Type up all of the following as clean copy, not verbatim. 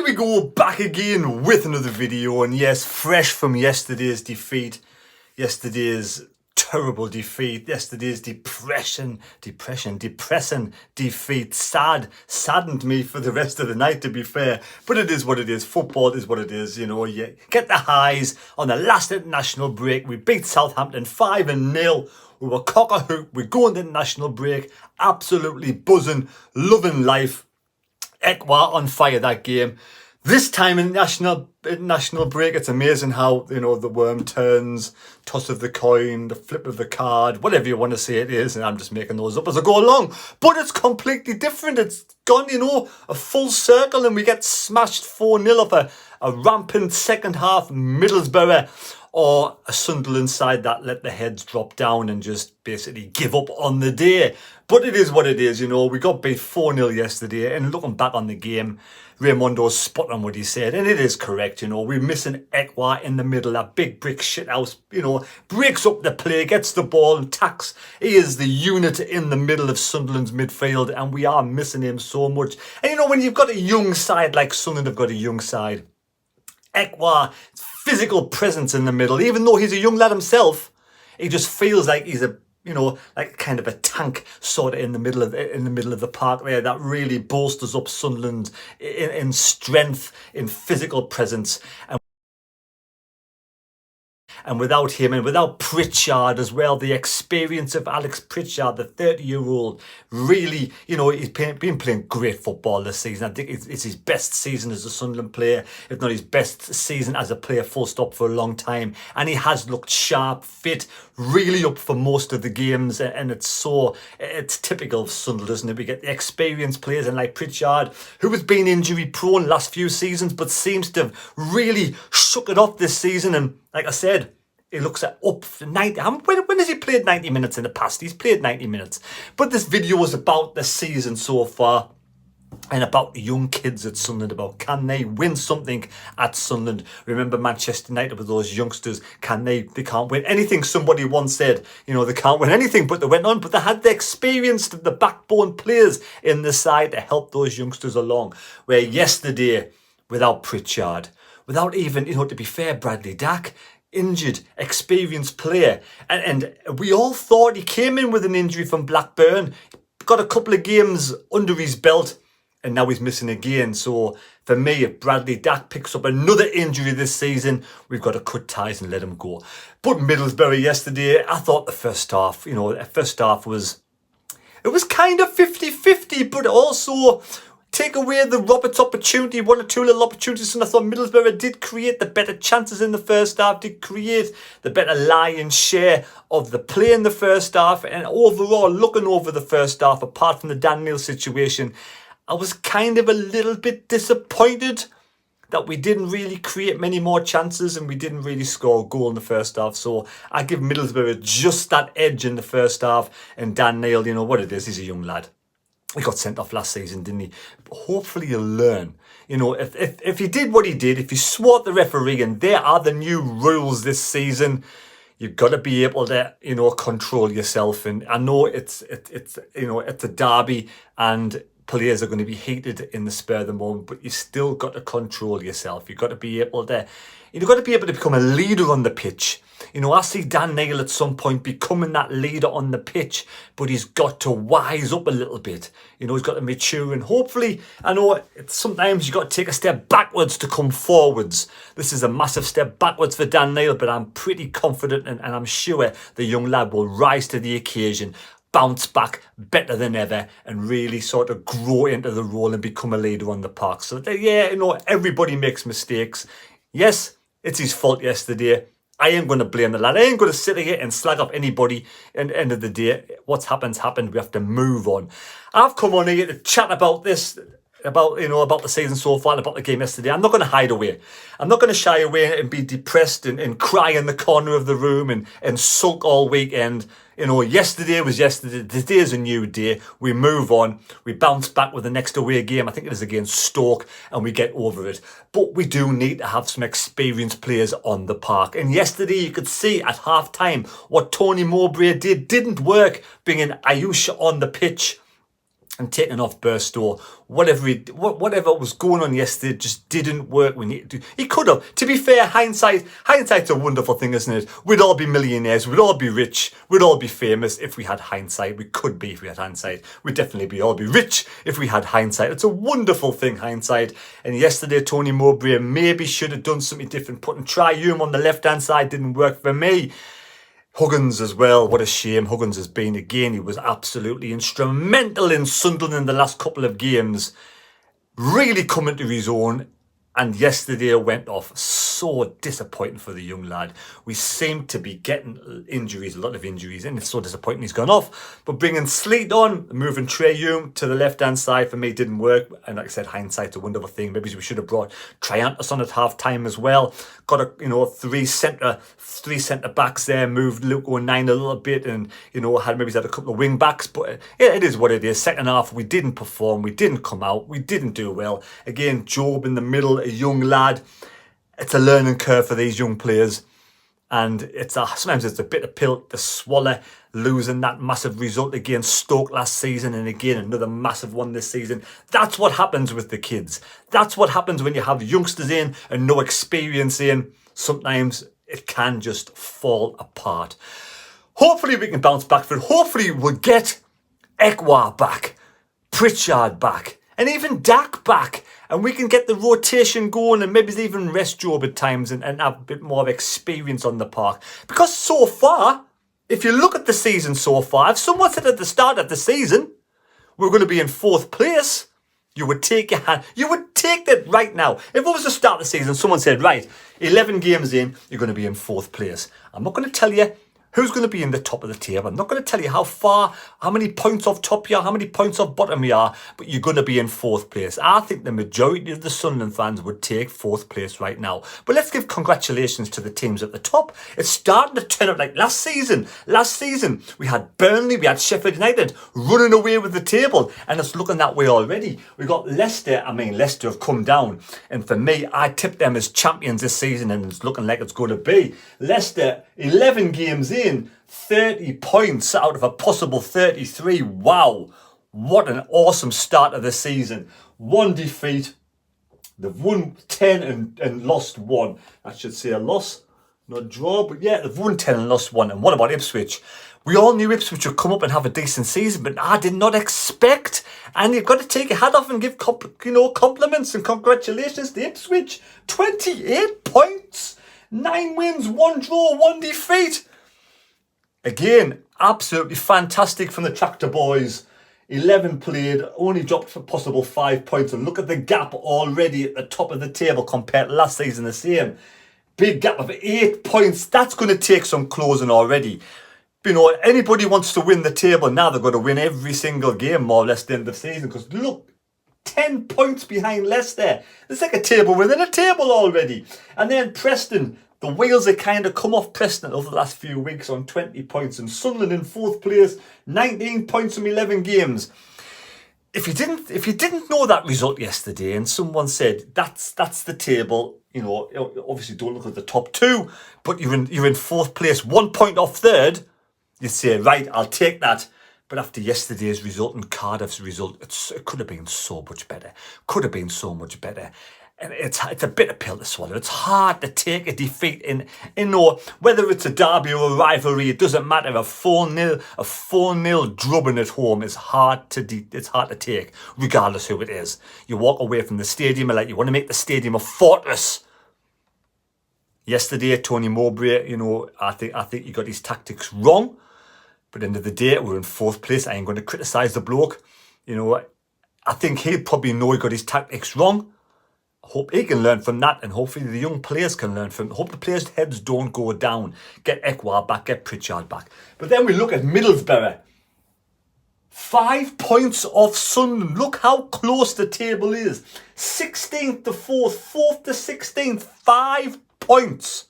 we go, back again with another video, and yes, fresh from yesterday's defeat, yesterday's terrible defeat, yesterday's depressing defeat. Saddened me for the rest of the night, to be fair, but it is what it is. Football is what it is, you know. You get the highs. On the last international break, we beat Southampton 5-0. We were cock-a-hoop. We go on the international break, absolutely buzzing, loving life. Ekwa on fire that game. This time in international break, it's amazing how, you know, the worm turns, toss of the coin, the flip of the card, whatever you want to say it is, and I'm just making those up as I go along. But it's completely different. It's gone, you know, a full circle, and we get smashed 4-0 off a rampant second half Middlesbrough, or a Sunderland side that let the heads drop down and just basically give up on the day. But it is what it is, you know. We got beat 4-0 yesterday, and looking back on the game, Raymondo's spot on what he said, and it is correct, you know. We're missing Ekwa in the middle, that big brick shithouse, you know, breaks up the play, gets the ball and tacks. He is the unit in the middle of Sunderland's midfield, and we are missing him so much. And, you know, when you've got a young side like Sunderland have got a young side, Ekwa, physical presence in the middle, even though he's a young lad himself, he just feels like he's a, you know, like kind of a tank sort of in the middle of the park there, that really bolsters up Sunderland in strength, in physical presence. And without him, and without Pritchard as well, the experience of Alex Pritchard, the 30-year-old, really, you know, he's been playing great football this season. I think it's his best season as a Sunderland player, if not his best season as a player, full stop, for a long time. And he has looked sharp, fit, really up for most of the games. And it's typical of Sunderland, isn't it? We get the experienced players, and like Pritchard, who has been injury prone last few seasons, but seems to have really shook it off this season. And like I said, he looks at up for 90. When has he played 90 minutes in the past? He's played 90 minutes. But this video is about the season so far, and about the young kids at Sunderland, about can they win something at Sunderland. Remember Manchester United with those youngsters, they can't win anything. Somebody once said, you know, they can't win anything, but they went on. But they had the experienced, the backbone players in the side to help those youngsters along. Where yesterday, without Pritchard, without even, you know, to be fair, Bradley Dack, injured, experienced player, and we all thought he came in with an injury from Blackburn, got a couple of games under his belt, and now he's missing again. So for me, if Bradley Dack picks up another injury this season, we've got to cut ties and let him go. But Middlesbrough yesterday, I thought the first half, you know, was kind of 50-50, but also take away the Roberts opportunity, one or two little opportunities, and I thought Middlesbrough did create the better chances in the first half, did create the better lion's share of the play in the first half. And overall, looking over the first half, apart from the Dan Neil situation, I was kind of a little bit disappointed that we didn't really create many more chances and we didn't really score a goal in the first half. So I give Middlesbrough just that edge in the first half. And Dan Neil, you know what it is, he's a young lad. He got sent off last season, didn't he? Hopefully he'll learn. You know, if he did what he did, if he swore at the referee, and there are the new rules this season, you've got to be able to, you know, control yourself. And I know it's you know, it's a derby and players are going to be heated in the spur of the moment, but you still got to control yourself. You've got to be able to, you've got to be able to become a leader on the pitch. You know, I see Dan Neil at some point becoming that leader on the pitch, but he's got to wise up a little bit. You know, he's got to mature, and hopefully, I know sometimes you've got to take a step backwards to come forwards. This is a massive step backwards for Dan Neil, but I'm pretty confident and I'm sure the young lad will rise to the occasion, bounce back better than ever, and really sort of grow into the role and become a leader on the park. So, yeah, you know, everybody makes mistakes. Yes, it's his fault yesterday. I ain't going to blame the lad. I ain't going to sit here and slag off anybody. At the end of the day, what's happened's happened. We have to move on. I've come on here to chat about this, about the season so far and about the game yesterday. I'm not going to hide away. I'm not going to shy away and be depressed and cry in the corner of the room and sulk all weekend. You know, yesterday was yesterday. Today is a new day. We move on. We bounce back with the next away game. I think it is against Stoke, and we get over it. But we do need to have some experienced players on the park. And yesterday you could see at half-time what Tony Mowbray didn't work, bringing Ayush on the pitch. and taking off Burstow, whatever was going on yesterday just didn't work. He could have. To be fair, hindsight's a wonderful thing, isn't it? We'd all be millionaires, we'd all be rich, we'd all be famous if we had hindsight. We could be if we had hindsight. We'd definitely all be rich if we had hindsight. It's a wonderful thing, hindsight. And yesterday, Tony Mowbray maybe should have done something different. Putting Triume on the left-hand side didn't work for me. Huggins as well, what a shame Huggins has been again. He was absolutely instrumental in Sunderland in the last couple of games, really coming to his own, and yesterday went off. So disappointing for the young lad. We seem to be getting injuries, a lot of injuries, and it's so disappointing he's gone off. But bringing Sleet on, moving Triume to the left-hand side for me didn't work. And like I said, hindsight's a wonderful thing. Maybe we should have brought Triantis on at half-time as well. Got three centre backs there, moved Luke O'Nien a little bit, and had a couple of wing backs. But yeah, it is what it is. Second half, we didn't perform, we didn't come out, we didn't do well. Again, Job in the middle, a young lad. It's a learning curve for these young players, and sometimes it's a bitter pill to swallow, losing that massive result against Stoke last season, and again another massive one this season. That's what happens with the kids. That's what happens when you have youngsters in and no experience in. Sometimes it can just fall apart. Hopefully we can bounce back from it. Hopefully we'll get Ekwa back, Pritchard back, and even Dak back. And we can get the rotation going and maybe even rest Job at times and have a bit more experience on the park. Because so far, if you look at the season so far, if someone said at the start of the season, we're going to be in 4th place, you would take your hand. You would take that right now. If it was the start of the season, someone said, right, 11 games in, you're going to be in 4th place. I'm not going to tell you who's going to be in the top of the table. I'm not going to tell you how many points off top you are, how many points off bottom you are, but you're going to be in 4th place. I think the majority of the Sunderland fans would take 4th place right now. But let's give congratulations to the teams at the top. It's starting to turn up like last season. Last season, we had Burnley, we had Sheffield United running away with the table, and it's looking that way already. We got Leicester. Leicester have come down, and for me, I tipped them as champions this season, and it's looking like it's going to be. Leicester, 11 games in, 30 points out of a possible 33. Wow, what an awesome start of the season. 1 defeat. They've won 10 and lost 1. I should say a loss, not a draw, but yeah, they've won 10 and lost 1. And what about Ipswich? We all knew Ipswich would come up and have a decent season, but I did not expect. And you've got to take your hat off and give compliments and congratulations to Ipswich. 28 points, 9 wins, 1 draw, 1 defeat. Again, absolutely fantastic from the Tractor Boys. 11 played, only dropped for possible 5 points. And look at the gap already at the top of the table compared to last season the same. Big gap of 8 points. That's going to take some closing already. Anybody wants to win the table now, they've got to win every single game more or less at the end of the season. Because look, 10 points behind Leicester. It's like a table within a table already. And then Preston. The wheels have kind of come off Preston over the last few weeks on 20 points. And Sunderland in 4th place, 19 points from 11 games. If you didn't know that result yesterday and someone said that's the table, obviously don't look at the top 2, but you're in 4th place, 1 point off 3rd, you'd say, right, I'll take that. But after yesterday's result and Cardiff's result, it could have been so much better. Could have been so much better. And it's a bitter pill to swallow. It's hard to take a defeat in whether it's a derby or a rivalry. It doesn't matter. A 4-0 drubbing at home is hard to take, regardless who it is. You walk away from the stadium like you want to make the stadium a fortress. Yesterday, Tony Mowbray, I think he got his tactics wrong. But at the end of the day, we're in 4th place. I ain't going to criticise the bloke. I think he'll probably know he got his tactics wrong. Hope he can learn from that, and hopefully the young players can learn from it. Hope the players' heads don't go down. Get Ekwa back, get Pritchard back. But then we look at Middlesbrough. 5 points off Sunderland. Look how close the table is. 16th to 4th, 4th to 16th. 5 points.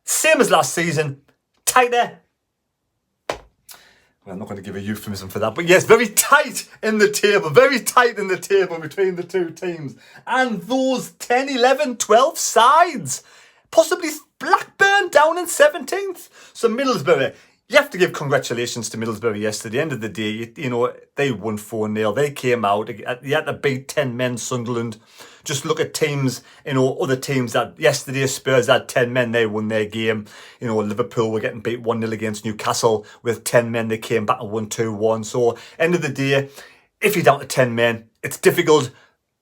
Same as last season. Tighter. I'm not going to give a euphemism for that, but yes, very tight in the table, between the two teams. And those 10, 11, 12 sides, possibly Blackburn down in 17th. So Middlesbrough, You have to give congratulations to Middlesbrough yesterday. At the end of the day, you know, they won 4-0. They came out. They had to beat 10 men Sunderland. Just look at teams, you know, other teams that yesterday Spurs had 10 men. They won their game. You know, Liverpool were getting beat 1-0 against Newcastle with 10 men. They came back and won 2-1. So, end of the day, if you're down to 10 men, it's difficult,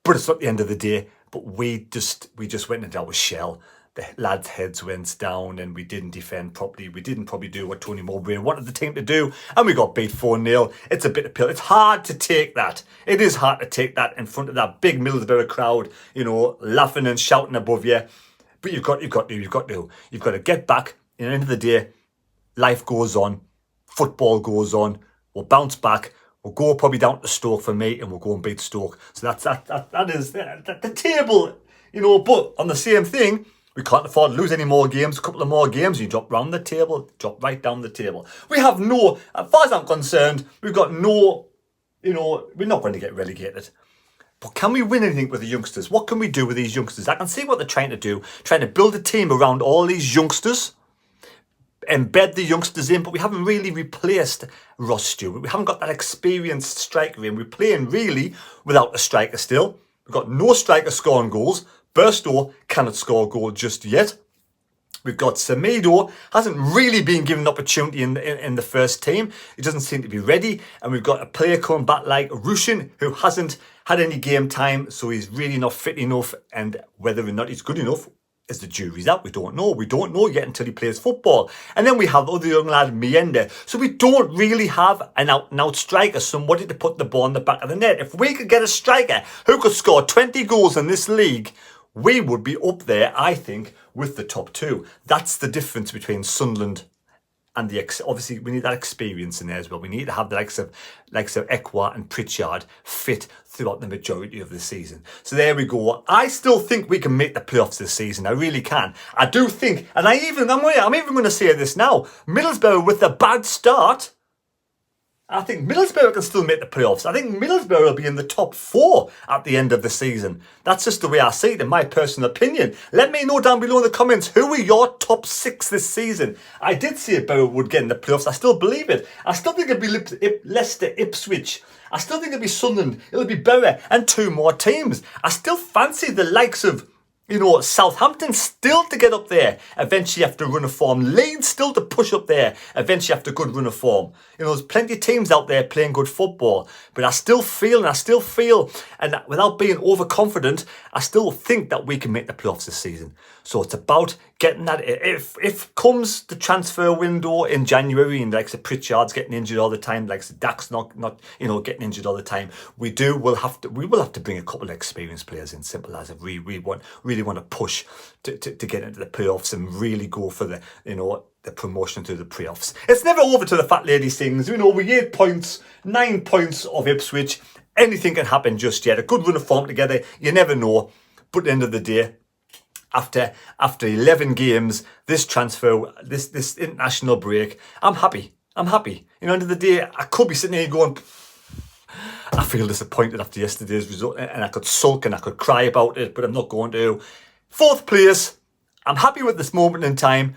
but it's not the end of the day. But we just went into our shell. The lads' heads went down and we didn't defend properly. We didn't probably do what Tony Mowbray wanted the team to do, and we got beat 4-0. It's a bit of pill. It's hard to take that. It is hard to take that in front of that big Middlesbrough crowd, you know, laughing and shouting above you. But you've got to get back. At the end of the day, life goes on, football goes on. We'll bounce back. We'll go probably down to Stoke for me, and we'll go and beat Stoke. So that is the table, you know. But on the same thing, we can't afford to lose any more games. A couple of more games, you drop round the table, drop right down the table. We have no, as far as I'm concerned, we've got no, you know, we're not going to get relegated. But can we win anything with the youngsters? What can we do with these youngsters? I can see what they're trying to do, trying to build a team around all these youngsters, embed the youngsters in, but we haven't really replaced Ross Stewart. We haven't got that experienced striker in. We're playing really without a striker still. We've got no striker scoring goals. Burstow cannot score a goal just yet. We've got Semedo, hasn't really been given an opportunity in the first team. He doesn't seem to be ready. And we've got a player coming back like Rushin, who hasn't had any game time, so he's really not fit enough. And whether or not he's good enough is the jury's out. We don't know. We don't know yet until he plays football. And then we have the other young lad, Miende. So we don't really have an out-and-out striker, somebody to put the ball in the back of the net. If we could get a striker who could score 20 goals in this league, we would be up there, I think, with the top two. That's the difference between Sunderland and obviously we need that experience in there as well. We need to have the likes of Ekwa and Pritchard fit throughout the majority of the season. So there we go. I still think we can make the playoffs this season. I really can. I do think, and I'm even going to say this now. Middlesbrough with a bad start, I think Middlesbrough can still make the playoffs. I think Middlesbrough will be in the top 4 at the end of the season. That's just the way I see it, in my personal opinion. Let me know down below in the comments, who are your top 6 this season? I did say Borough would get in the playoffs. I still believe it. I still think it'll be Leicester, Ipswich. I still think it'll be Sunderland. It'll be Borough and 2 more teams. I still fancy the likes of, you know, Southampton still to get up there, eventually after a run of form. Leeds still to push up there, eventually after a good run of form. You know, there's plenty of teams out there playing good football. But I still feel, and without being overconfident, I still think that we can make the playoffs this season. So it's about getting that. If comes the transfer window in January and like the Pritchard's getting injured all the time, like the Dax not you know, getting injured all the time, we will have to bring a couple of experienced players in. Simple as it. We really want to push to get into the playoffs and really go for the, you know, the promotion to the playoffs. It's never over to the fat lady sings. You know, we 8 points, 9 points of Ipswich. Anything can happen just yet. A good run of form together, you never know. But at the end of the day, after 11 games, this transfer, this international break, I'm happy. You know, at the end of the day, I could be sitting here going, I feel disappointed after yesterday's result, and I could sulk and I could cry about it, but I'm not going to. 4th place, I'm happy with this moment in time.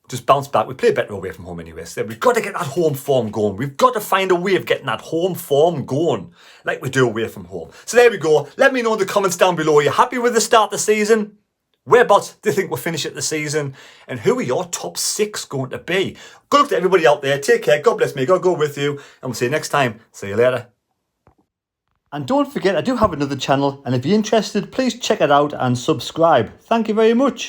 Just bounce back. We play better away from home anyway, so we've got to get that home form going. We've got to find a way of getting that home form going like we do away from home. So there we go. Let me know in the comments down below. Are you happy with the start of the season? Whereabouts do you think we'll finish at the season? And who are your top 6 going to be? Good luck to everybody out there. Take care. God bless me. God go with you. And we'll see you next time. See you later. And don't forget, I do have another channel. And if you're interested, please check it out and subscribe. Thank you very much.